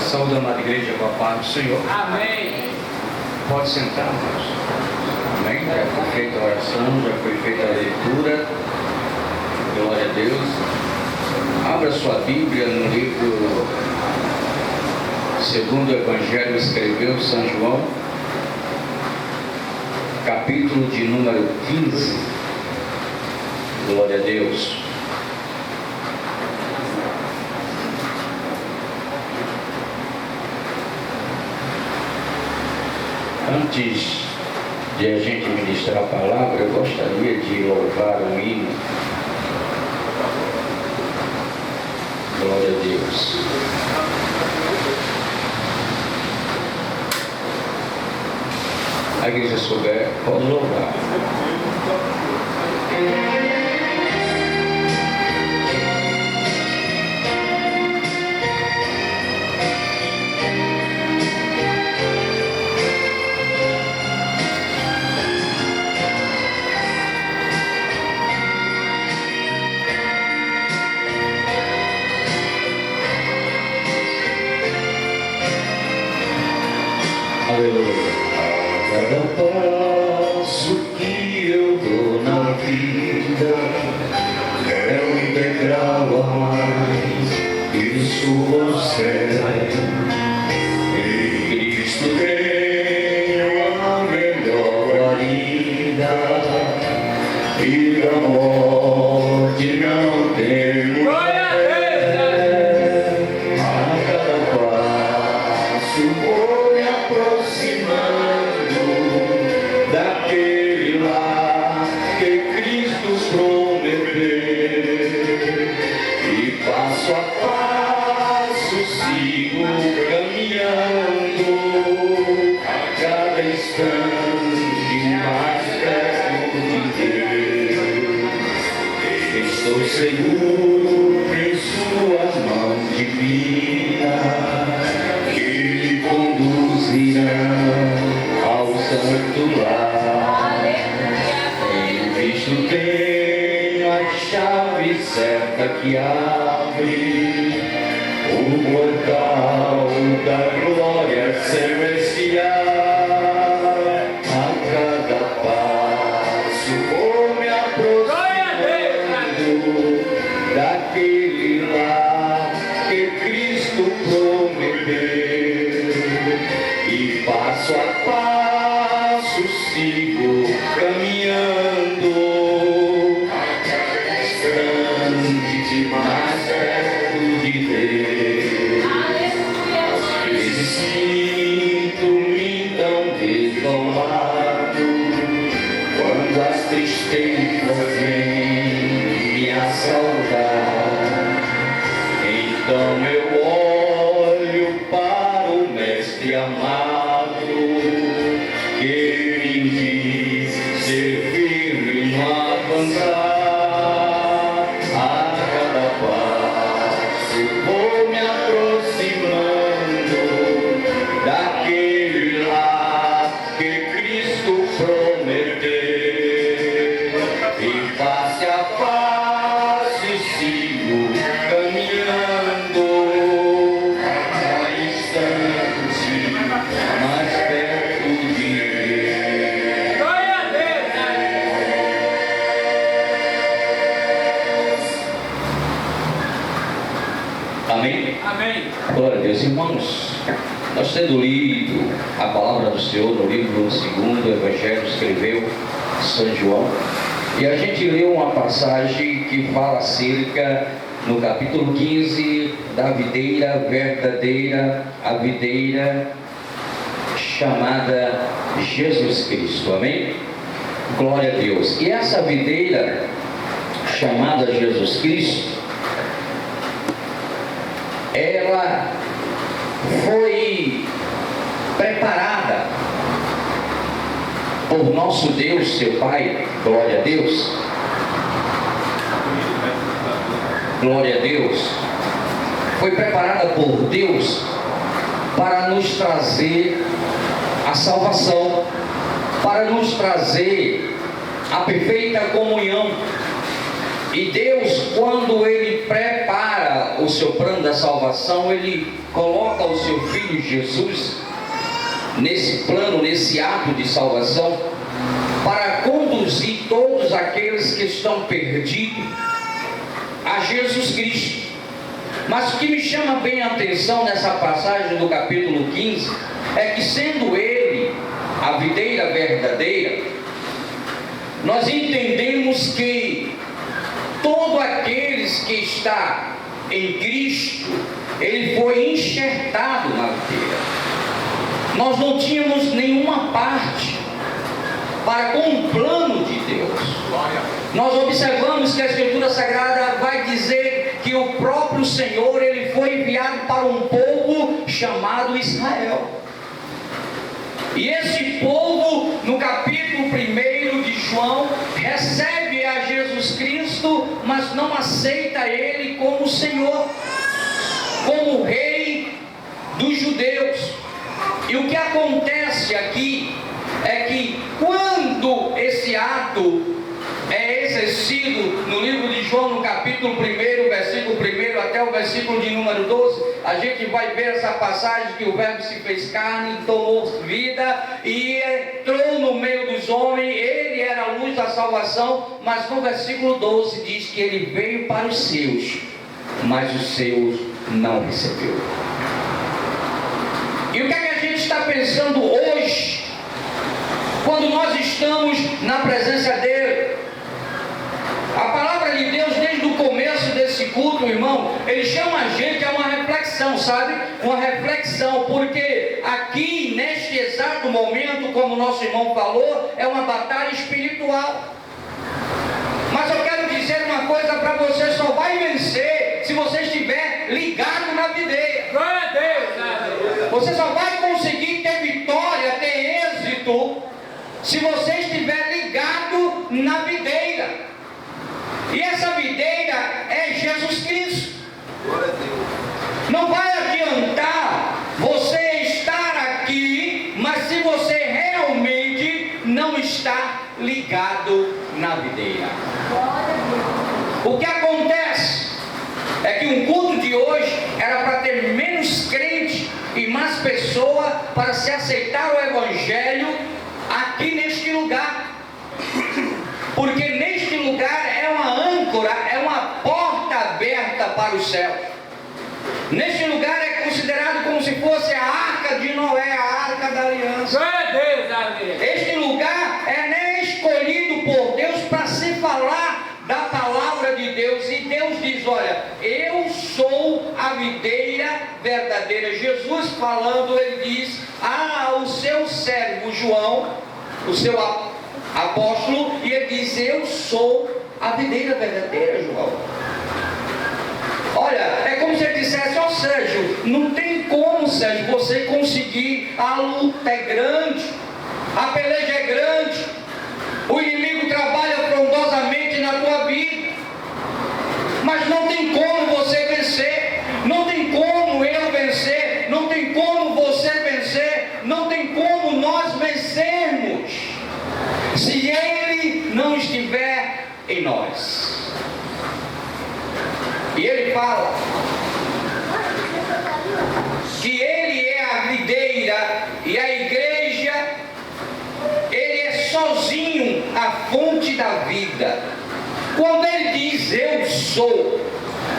Saúde, amada igreja, com a paz do Senhor. Amém. Pode sentar, irmãos. Amém? Já foi feita a oração, já foi feita a leitura. Glória a Deus. Abra sua Bíblia no livro segundo o Evangelho escreveu São João, capítulo de número 15. Glória a Deus. Antes de a gente ministrar a palavra, eu gostaria de louvar um hino. Glória a Deus. A igreja souber, pode louvar. Aleluia. Cada passo que eu dou na vida é um degrau a mais que subo ao céu. Em Cristo tenho a melhor guarida e da morte não temo. Seguro em suas mãos divinas, que lhe conduzirão ao santo lar. Em Cristo tem a chave certa que abre o portal da glória celestial. A cada passo vou me aproximando daquele lá que Cristo prometeu, e passo a passo sigo caminhando, a cada instante mais perto de Deus. Às vezes sinto-me tão desolado, quando as tristezas vêm me assaltar. Então eu olho para o Mestre amado, que me diz ser firme no avançar. A cada passo vou me aproximando daquele lá que Cristo prometeu, e face a face sigo caminhando, a instante mais perto de Deus. Glória a Deus. Amém? Amém. Glória a Deus, irmãos. Nós tendo lido a palavra do Senhor no livro segundo o Evangelho escreveu São João, e a gente leu uma passagem que fala acerca, no capítulo 15, da videira verdadeira, a videira chamada Jesus Cristo. Amém? Glória a Deus. E essa videira chamada Jesus Cristo, ela foi preparada por nosso Deus, seu Pai. Glória a Deus. Glória a Deus. Foi preparada por Deus para nos trazer a salvação, para nos trazer a perfeita comunhão. E Deus, quando Ele prepara o seu plano da salvação, Ele coloca o seu Filho Jesus nesse plano, nesse ato de salvação, para conduzir todos aqueles que estão perdidos a Jesus Cristo. Mas o que me chama bem a atenção nessa passagem do capítulo 15 é que, sendo Ele a videira verdadeira, nós entendemos que todo aqueles que está em Cristo, ele foi enxertado na videira. Nós não tínhamos nenhuma parte para com o plano de Deus. Nós observamos que a Escritura Sagrada vai dizer que o próprio Senhor, ele foi enviado para um povo chamado Israel. E esse povo, no capítulo 1 de João, recebe a Jesus Cristo, mas não aceita Ele como Senhor, como Rei dos judeus. E o que acontece aqui é que quando esse ato é exercido no livro de João, no capítulo 1, versículo 1 até o versículo de número 12, a gente vai ver essa passagem que o Verbo se fez carne, tomou vida e entrou no meio dos homens. Ele era a luz da salvação, mas no versículo 12 diz que ele veio para os seus, mas os seus não recebeu. E o que é que a gente está pensando hoje, quando nós estamos na presença dele? A palavra de Deus, desde o começo desse culto, irmão, ele chama a gente a uma reflexão, sabe? Uma reflexão, porque aqui, neste exato momento, como o nosso irmão falou, é uma batalha espiritual. Mas eu quero dizer uma coisa para você: só vai vencer se você estiver ligado na videira. Glória a Deus! Você só vai conseguir ter vitória, ter êxito, se você estiver ligado na videira. E essa videira é Jesus Cristo. Não vai adiantar você estar aqui, mas se você realmente não está ligado na videira. O que acontece é que um culto de hoje era para ter menos crente e mais pessoa para se aceitar o Evangelho aqui neste lugar. Porque neste lugar é uma âncora, é uma porta aberta para o céu. Neste lugar é considerado como se fosse a arca de Noé, a arca da aliança. Este lugar é escolhido por Deus para se falar da palavra de Deus. E Deus diz: olha, eu sou a videira verdadeira. Jesus falando, ele diz ao seu servo João, o seu apóstolo, e ele diz: eu sou a videira verdadeira, João. Olha, é como se ele dissesse: ó Sérgio, não tem como, Sérgio, você conseguir, a luta é grande, a peleja é grande, o inimigo trabalha frondosamente na tua vida, mas não tem como você vencer, não tem como eu vencer, não tem como você vencer, não tem como nós vencermos se Ele não estiver em nós. E Ele fala que Ele é a videira e a igreja, Ele é sozinho a fonte da vida. Quando Ele diz eu sou,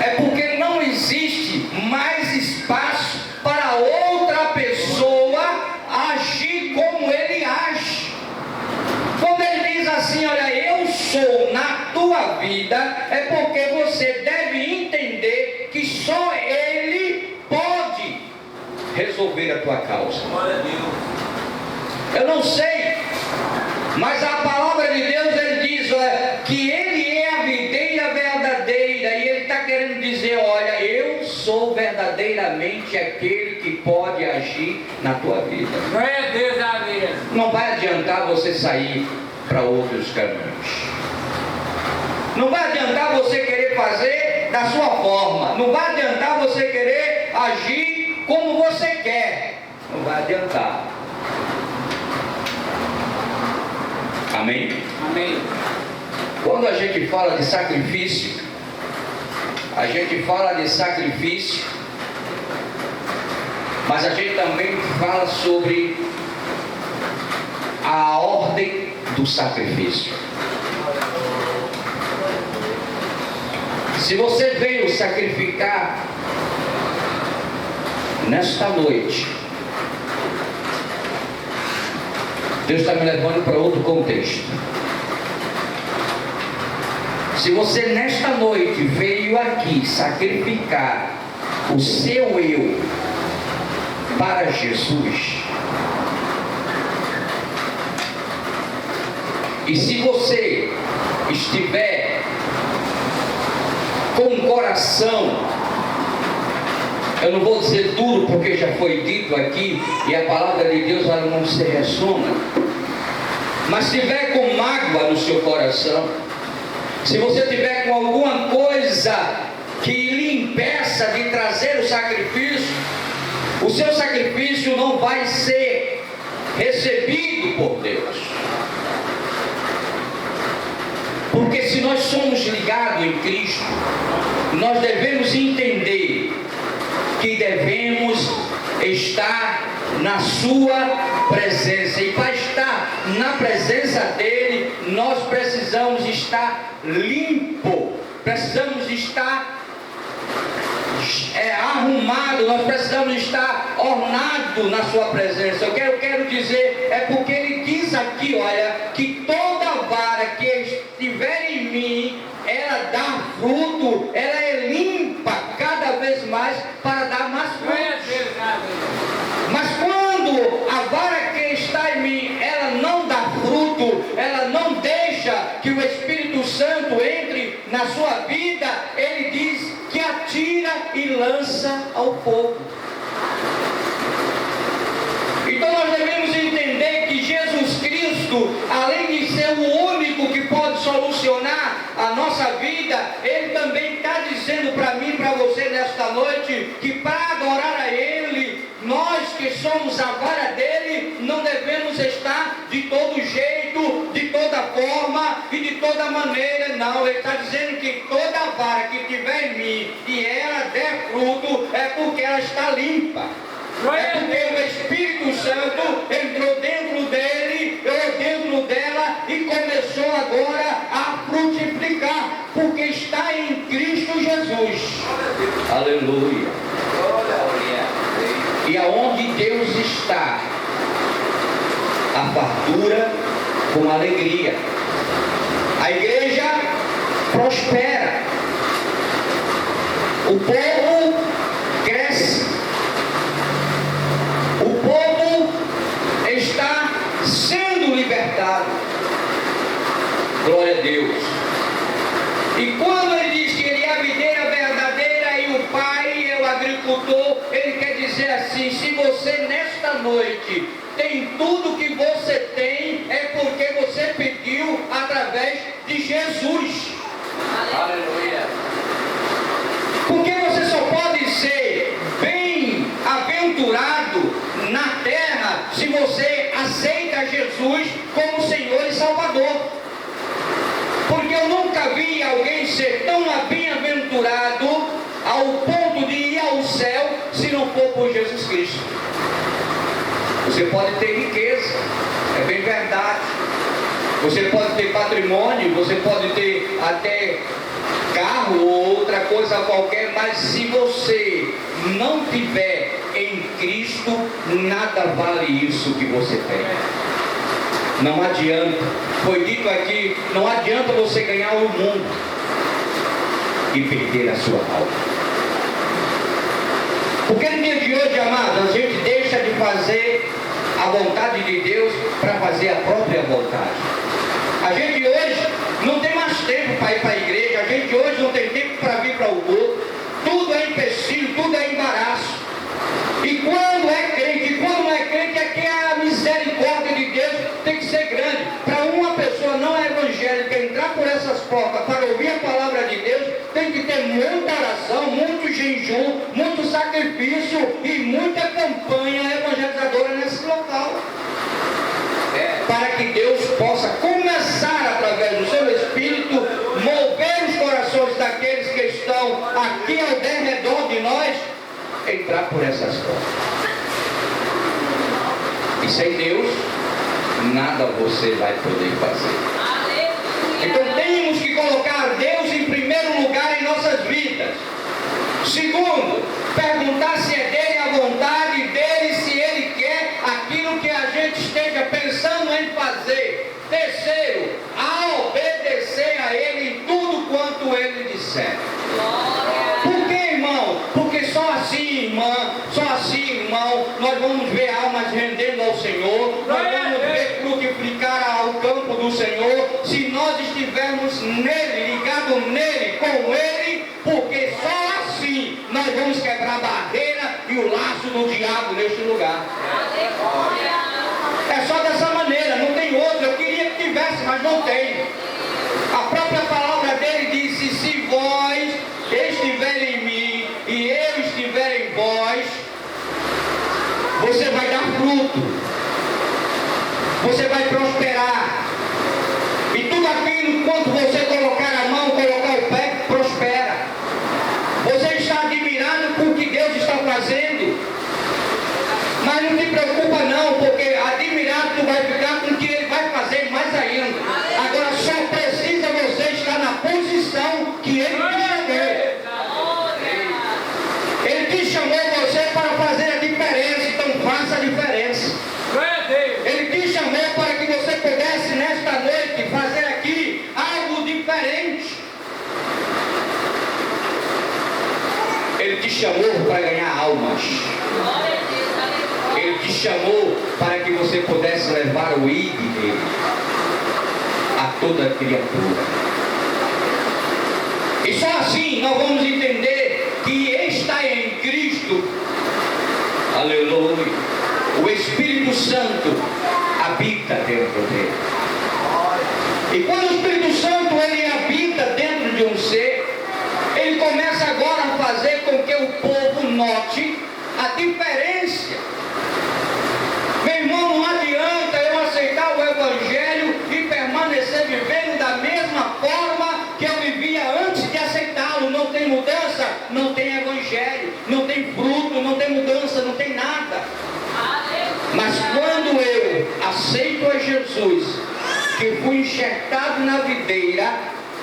é porque não existe mais espaço para outra pessoa agir como Ele age. Quando Ele diz assim: olha, eu sou na tua vida, é porque você deve entender que só Ele pode resolver a tua causa. Eu não sei, mas a palavra de Deus, ele diz que Ele é a videira verdadeira, e Ele está querendo dizer: olha, eu sou verdadeiramente aquele que pode agir na tua vida. Não vai adiantar você sair para outros caminhos. Não vai adiantar você querer fazer da sua forma. Não vai adiantar você querer agir como você quer. Não vai adiantar. Amém? Amém. Quando a gente fala de sacrifício, a gente fala de sacrifício, mas a gente também fala sobre a ordem do sacrifício. Se você veio sacrificar nesta noite, Deus está me levando para outro contexto. Se você nesta noite veio aqui sacrificar o seu eu para Jesus, e se você estiver com o coração, eu não vou dizer tudo porque já foi dito aqui e a palavra de Deus ela não se ressona, mas se tiver com mágoa no seu coração, se você tiver com alguma coisa que lhe impeça de trazer o sacrifício, o seu sacrifício não vai ser recebido por Deus. Porque se nós somos ligados em Cristo, nós devemos entender que devemos estar na sua presença, e para estar na presença dele, nós precisamos estar limpo, precisamos estar arrumado, nós precisamos estar ornado na sua presença. Eu quero dizer, é porque ele diz aqui, olha, que toda vara que estiver em mim, ela dá fruto, ela é limpa cada vez mais para dar mais frutos. Mas quando a vara que está em mim, ela não dá fruto, ela não deixa que o Espírito Santo entre na sua vida, ele diz que atira e lança ao fogo. Então nós devemos entender que Jesus Cristo, além de ser o único que pode solucionar a nossa vida, ele também está dizendo para mim e para você nesta noite, que para adorar a ele, nós que somos a vara dele, não devemos estar de todo jeito, de toda forma e de toda maneira, não. Ele está dizendo que toda vara que tiver em mim e ela der fruto, é porque ela está limpa. É porque o Espírito Santo entrou dentro dele, ou dentro dela, e começou agora a frutificar, porque está em Cristo Jesus. Aleluia. E aonde Deus está, a fartura com alegria. A igreja prospera. O povo cresce. O povo está sendo libertado. Glória a Deus. E quando ele diz que ele é a videira verdadeira e o Pai é o agricultor, ele quer dizer assim: se você nesta noite tem tudo que você tem, é porque você pediu através de Jesus. Aleluia. Porque você só pode ser bem-aventurado na terra se você aceita Jesus como Senhor e Salvador. Porque eu nunca vi alguém ser tão bem-aventurado ao ponto de ir ao céu se não for por Jesus Cristo. Você pode ter riqueza, é bem verdade. Você pode ter patrimônio, você pode ter até carro ou outra coisa qualquer, mas se você não tiver em Cristo, nada vale isso que você tem. Não adianta. Foi dito aqui, não adianta você ganhar o mundo e perder a sua alma. Porque no dia de hoje, amados, a gente deixa de fazer a vontade de Deus para fazer a própria vontade. A gente hoje não tem mais tempo para ir para a igreja, a gente hoje não tem tempo para vir para o culto, tudo é empecilho, tudo é embaraço. E quando é crente, e quando não é crente, é que a misericórdia de Deus tem que ser grande. Para uma pessoa não evangélica entrar por essas portas para ouvir a palavra de Deus, tem que ter muita oração, muito jejum, muito sacrifício e muita campanha evangelizadora nesse local. Para que Deus possa começar, através do seu Espírito, mover os corações Deus daqueles que estão aqui ao derredor de nós entrar por essas portas. E sem Deus, nada você vai poder fazer. Então temos que colocar Deus em primeiro lugar em nossas vidas. Segundo, perguntar se é dele a vontade dele, se ele quer aquilo que a gente esteja pensando em fazer. Terceiro, a obedecer a ele em tudo quanto ele disser. Por que, irmão? Porque só assim, irmão, nós vamos ver almas rendendo ao Senhor, nós vamos ver frutificar ao campo do Senhor, se nós estivermos nele, ligados nele, com ele, porque só assim nós vamos quebrar a barreira e o laço do diabo neste lugar. É só dessa maneira, não tem outra. Eu queria que tivesse, mas não tem. A própria palavra dele disse: se vós estiverem em mim e eu estiver em vós, você vai dar fruto, você vai prosperar, e tudo aquilo, quando você colocar a mão, colocar o pé, prospera. Você está admirado por que Deus está fazendo, mas não te preocupa não, porque admirado tu vai ficar com o que ele vai fazer mais ainda. Agora só precisa você estar na posição que ele te chamou. Ele te chamou você para fazer a diferença, então faça a diferença. Ele te chamou para que você pudesse nesta noite fazer aqui algo diferente. Ele te chamou para ganhar almas. Ele te chamou para que você pudesse levar o ID dele a toda criatura. E só assim nós vamos entender que está em Cristo, aleluia, o Espírito Santo habita dentro dele. E quando o Espírito Santo ele habita dentro de um ser, ele começa agora a fazer com que o povo note a diferença. Meu irmão, não adianta eu aceitar o Evangelho e permanecer vivendo da mesma forma que eu vivia antes de aceitá-lo. Não tem mudança, não tem Evangelho, não tem fruto, não tem mudança, não tem nada. Mas quando eu aceito a Jesus, que fui enxertado na videira,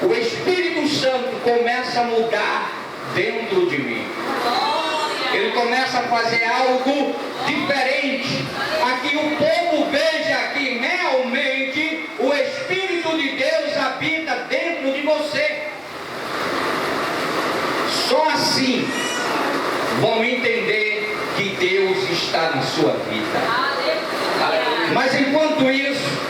o Espírito Santo começa a mudar dentro de mim. Ele começa a fazer algo diferente. Aqui o povo veja que realmente o Espírito de Deus habita dentro de você. Só assim vão entender que Deus está na sua vida. Mas enquanto isso,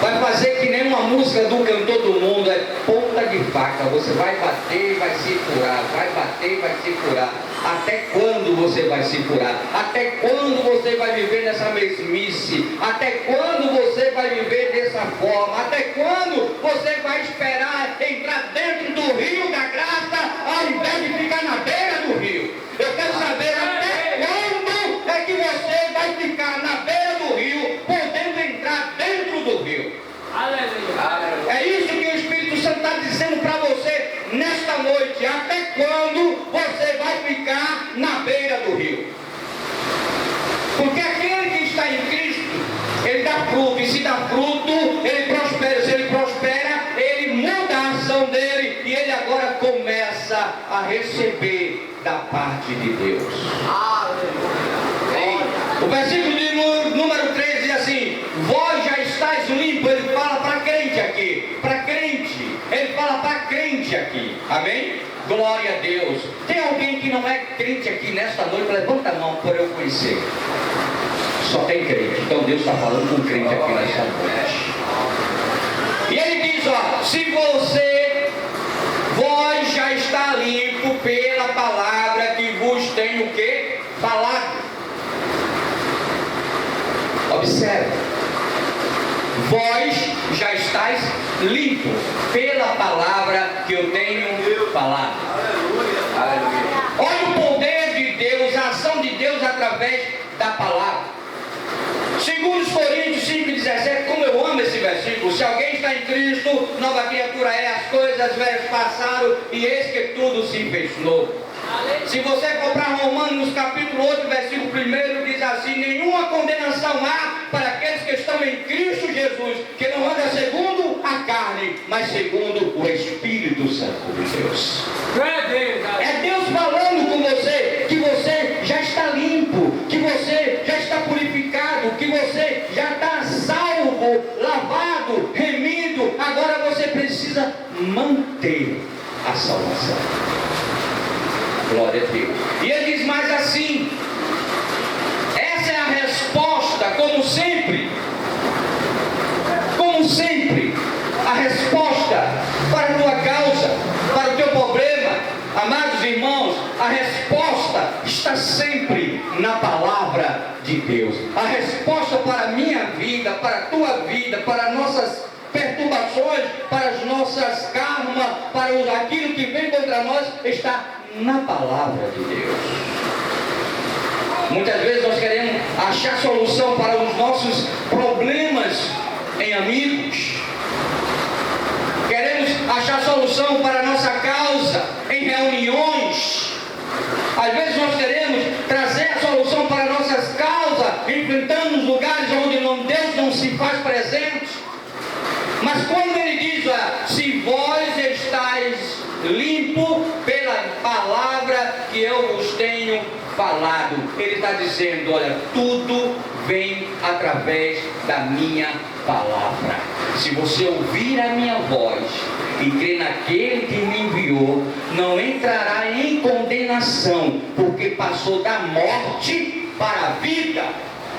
vai fazer que nem uma música do Cantor do Mundo, é ponta de faca. Você vai bater e vai se curar, vai bater e vai se curar. Até quando você vai se curar? Até quando você vai viver nessa mesmice? Até quando você vai viver dessa forma? Até quando você vai esperar entrar dentro do rio da graça, ao invés de ficar na beira do rio? Eu quero saber até quando é que você vai ficar na beira do rio, podendo entrar dentro do rio. Aleluia. É isso que o Espírito Santo está dizendo para você nesta noite. Até quando você vai ficar na beira do rio? Porque aquele que está em Cristo, ele dá fruto, e se dá fruto, ele prospera. Se ele prospera, ele muda a ação dele, e ele agora começa a receber da parte de Deus. O versículo de número 13 diz assim: vós já estáis limpos. Ele fala para crente aqui, para crente, ele fala para crente aqui, amém? Glória a Deus. Tem alguém que não é crente aqui nesta noite? Levanta a mão para eu conhecer. Só tem crente. Então Deus está falando com crente aqui nesta noite. E ele diz, ó: se vós já está limpo pela palavra que vos tenho o quê? Falado. Observe, vós já estáis limpos pela palavra que eu tenho falado. Olha o poder de Deus, a ação de Deus através da palavra. Segundo os Coríntios 5,16 17, como eu amo esse versículo. Se alguém está em Cristo, nova criatura é, as coisas velhas passaram e eis que tudo se fez novo. Se você for para Romanos capítulo 8, versículo 1, diz assim: nenhuma condenação há para aqueles que estão em Cristo Jesus, que não anda segundo a carne, mas segundo o Espírito Santo de Deus. É Deus falando com você, que você já está limpo, que você já está purificado, que você já está salvo, lavado, remido. Agora você precisa manter a salvação. Glória a Deus. E ele diz mais assim: essa é a resposta, como sempre, a resposta para a tua causa, para o teu problema. Amados irmãos, a resposta está sempre na palavra de Deus. A resposta para a minha vida, para a tua vida, para nossas perturbações, para as nossas karmas, para aquilo que vem contra nós, está na palavra de Deus. Muitas vezes nós queremos achar solução para os nossos problemas em amigos, queremos achar solução para a nossa causa em reuniões. Às vezes nós queremos trazer a solução para nossas causas enfrentando os lugares onde Deus não se faz presente. Mas quando ele diz: se vós estáis limpo pela palavra que eu vos tenho falado, ele está dizendo: olha, tudo vem através da minha palavra. Se você ouvir a minha voz e crer naquele que me enviou, não entrará em condenação, porque passou da morte para a vida.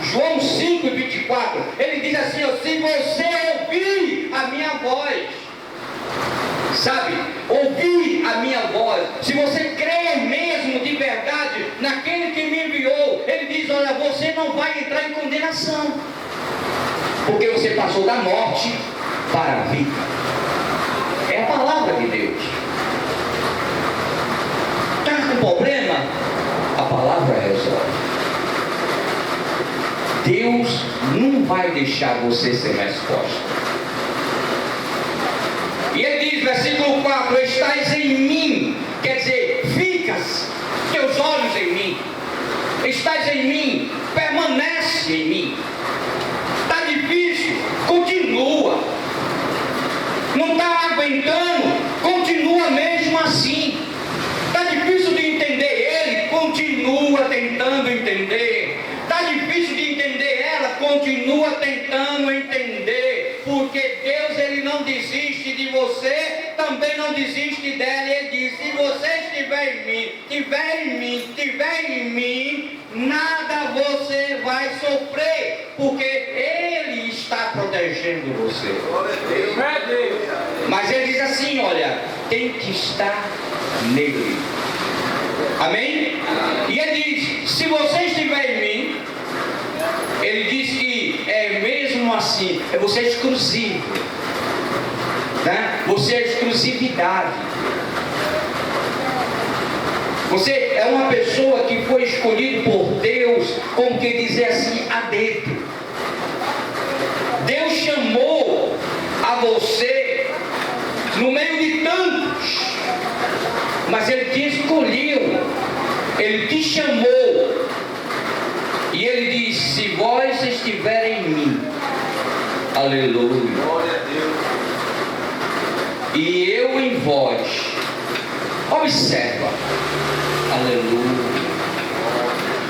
João 5:24, ele diz assim: se você ouvir a minha voz, sabe, ouvir a minha voz, se você crer mesmo de verdade naquele que me enviou, ele diz: olha, você não vai entrar em condenação, porque você passou da morte para a vida. É a palavra de Deus. Está com problema? A palavra resolve. Deus não vai deixar você sem resposta. E ele diz, versículo 4: estais em mim, quer dizer, ficas teus olhos em mim, estás em mim, permanece em mim. Está difícil, continua. Não está aguentando, continua mesmo assim. Está difícil de entender ele, continua tentando entender. Está difícil de entender ela, continua tentando entender, porque Deus, ele não desiste de você, também não desiste dela. Ele diz: se você estiver em mim, nada você vai sofrer, porque ele está protegendo você. Mas ele diz assim: olha, tem que estar nele. Amém? E ele diz: se você estiver em mim, ele diz que é mesmo assim, você é exclusivo, né? Você é exclusividade. Você é uma pessoa que foi escolhido por Deus, como que dizer assim, a dedo. Deus chamou a você no meio de tantos, mas ele te escolheu, ele te chamou. E ele diz: se vós estiverem em mim, aleluia, glória a Deus, e eu em vós, observa, aleluia.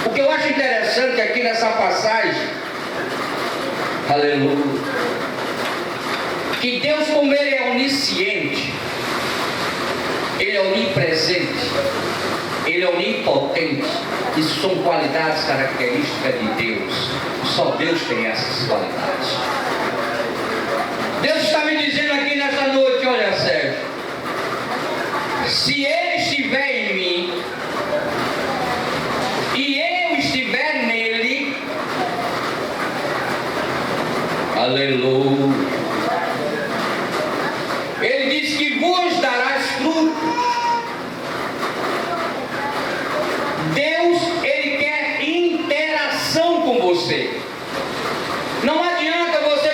O que eu acho interessante aqui nessa passagem, aleluia, que Deus, como ele é onisciente, ele é onipresente, ele é onipotente. Isso são qualidades características de Deus. Só Deus tem essas qualidades. Deus está me dizendo aqui nessa noite: olha, Sérgio, se ele estiver em mim e eu estiver nele, aleluia, ele diz que vos darás frutos. Deus, ele quer interação com você. Não adianta você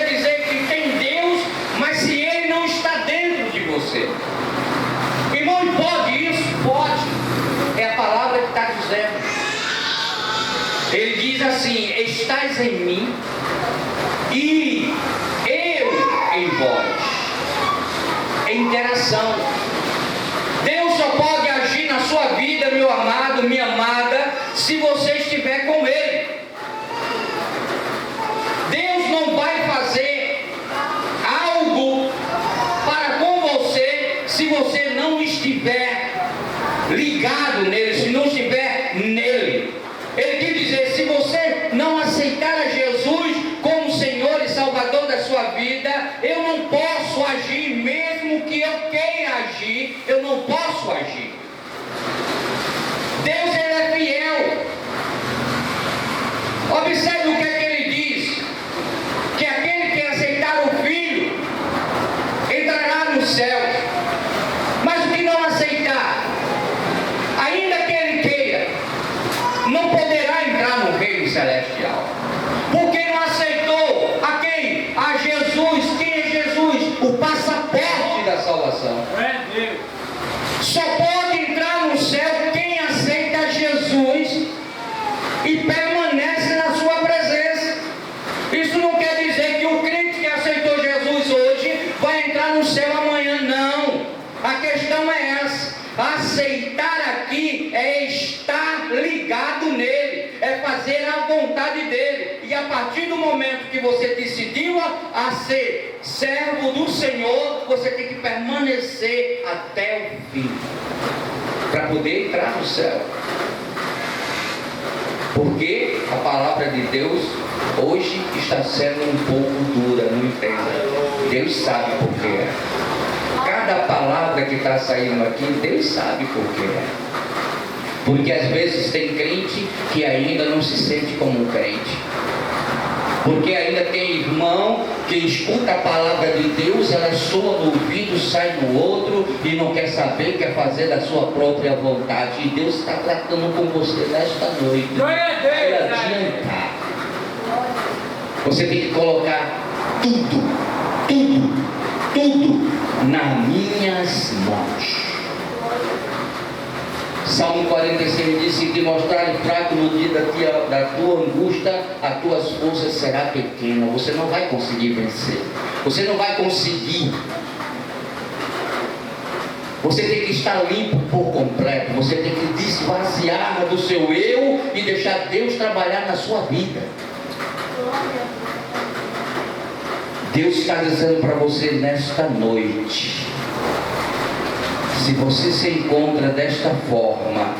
diz assim: estais em mim e eu em vós. É interação. Deus só pode agir na sua vida, meu amado, minha amada, se você estiver com Ele. Deus não vai fazer algo para com você se você não estiver ligado nele, se não estiver nele. Ele quer dizer, se você não aceitar a Jesus como Senhor e Salvador da sua vida, eu não posso agir, mesmo que eu queira agir, eu não posso agir. Deus, Ele é fiel. Observe o que é que Ele diz: que aquele que aceitar o Filho entrará no céu, mas o que não aceitar, ainda que ele queira, não poderá entrar no reino celestial. Porque não aceitou a quem? A Jesus. Quem é Jesus? O passaporte da salvação. Só pode entrar no céu quem aceita Jesus e permanece na sua presença. Isso não quer dizer que o crente que aceitou Jesus hoje vai entrar no céu amanhã, não. A questão é essa: aceitar aqui é estar ligado nele, é fazer a vontade dele. E a partir do momento que você decidiu a ser servo do Senhor, você tem que permanecer até o fim para poder entrar no céu. Porque a palavra de Deus hoje está sendo um pouco dura, não entenda. Deus sabe por que é. Cada palavra que está saindo aqui, Deus sabe por que é. Porque às vezes tem crente que ainda não se sente como um crente. Porque ainda tem irmão que escuta a palavra de Deus, ela soa no ouvido, sai no outro e não quer saber, quer fazer da sua própria vontade. E Deus está tratando com você nesta noite. Vai adiantar. Você tem que colocar tudo nas minhas mãos. Salmo 46 diz: se te mostrares fraco no dia da tua angústia, as tuas forças serão pequenas. Você não vai conseguir vencer. Você não vai conseguir. Você tem que estar limpo por completo. Você tem que desvaziar do seu eu e deixar Deus trabalhar na sua vida. Deus está dizendo para você nesta noite: se você se encontra desta forma,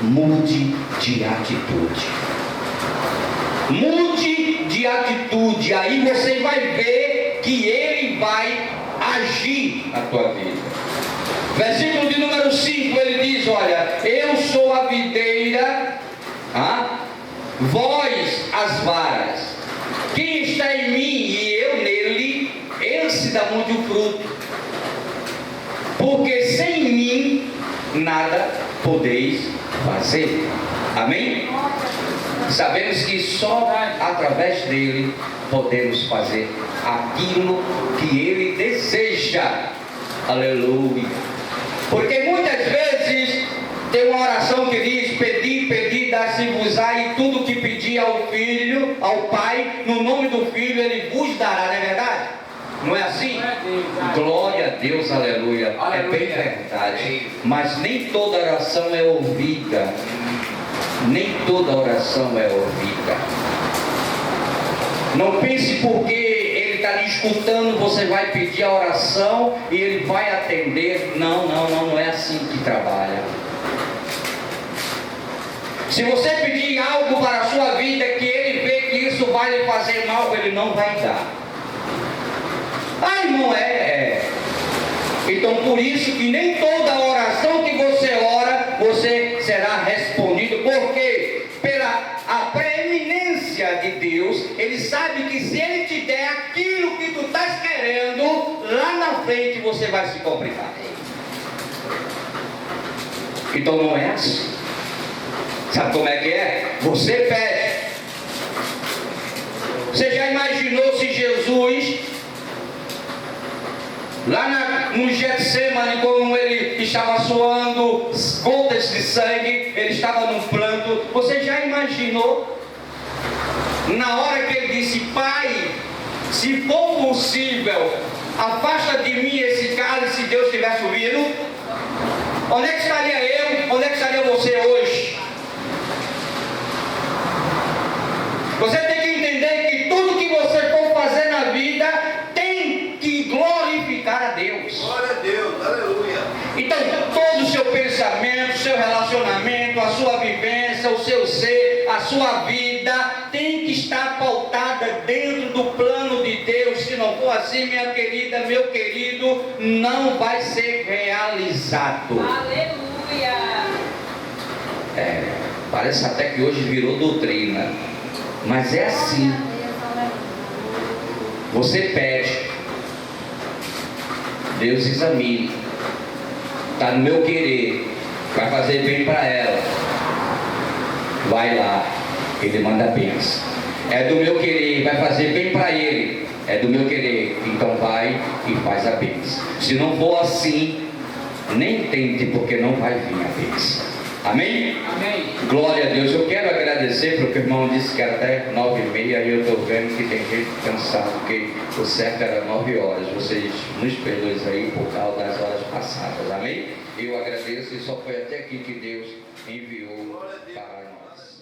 mude de atitude. Mude de atitude. Aí você vai ver que Ele vai agir na tua vida. Versículo de número 5, ele diz: olha, eu sou a videira, vós as varas. Quem está em mim e eu nele, esse dá muito fruto. Porque sem mim nada podeis fazer. Amém? Sabemos que só através dele podemos fazer aquilo que ele deseja. Aleluia. Porque muitas vezes tem uma oração que diz: pedi, pedi, dar-se-vos-á, e tudo que pedir ao Filho, ao Pai, no nome do Filho, Ele vos dará. Não é verdade? Não é assim? Glória a Deus, aleluia. É bem verdade. Mas nem toda oração é ouvida. Nem toda oração é ouvida. Não pense porque Ele está lhe escutando, você vai pedir a oração e Ele vai atender. Não é assim que trabalha. Se você pedir algo para a sua vida que Ele vê que isso vai lhe fazer mal, Ele não vai dar. Irmão, Então por isso que nem toda oração que você ora, você será respondido. Porque pela a preeminência de Deus, Ele sabe que se Ele te der aquilo que tu estás querendo, lá na frente você vai se complicar. Então não é assim. Sabe como é que é? Você pede. Você já imaginou se Jesus, lá no Getsemane, como ele estava suando gotas de sangue, ele estava num pranto, você já imaginou Na hora que ele disse: Pai, se for possível, afasta de mim esse cálice, se Deus tivesse ouvido, onde é que estaria eu? Onde é que estaria você hoje? Você tem que entender que tudo que você for fazer na vida tem que glorificar a Deus. Glória a Deus, aleluia. Então, todo o seu pensamento, o seu relacionamento, a sua vivência, o seu ser, a sua vida tem que estar pautada dentro do plano de Deus. Se não for assim, minha querida, meu querido, não vai ser realizado. Aleluia. Parece até que hoje virou doutrina, mas é assim. Você pede, Deus examine, está no meu querer, vai fazer bem para ela, vai lá, Ele manda a bênção. É do meu querer, vai fazer bem para ele, é do meu querer, então vai e faz a bênção. Se não for assim, nem tente, porque não vai vir a bênção. Amém? Amém. Glória a Deus. Eu quero agradecer, porque o irmão disse que até 9h30, e eu estou vendo que tem gente cansada, porque o certo era 9 horas. Vocês nos perdoem aí por causa das horas passadas. Amém? Eu agradeço, e só foi até aqui que Deus enviou para nós.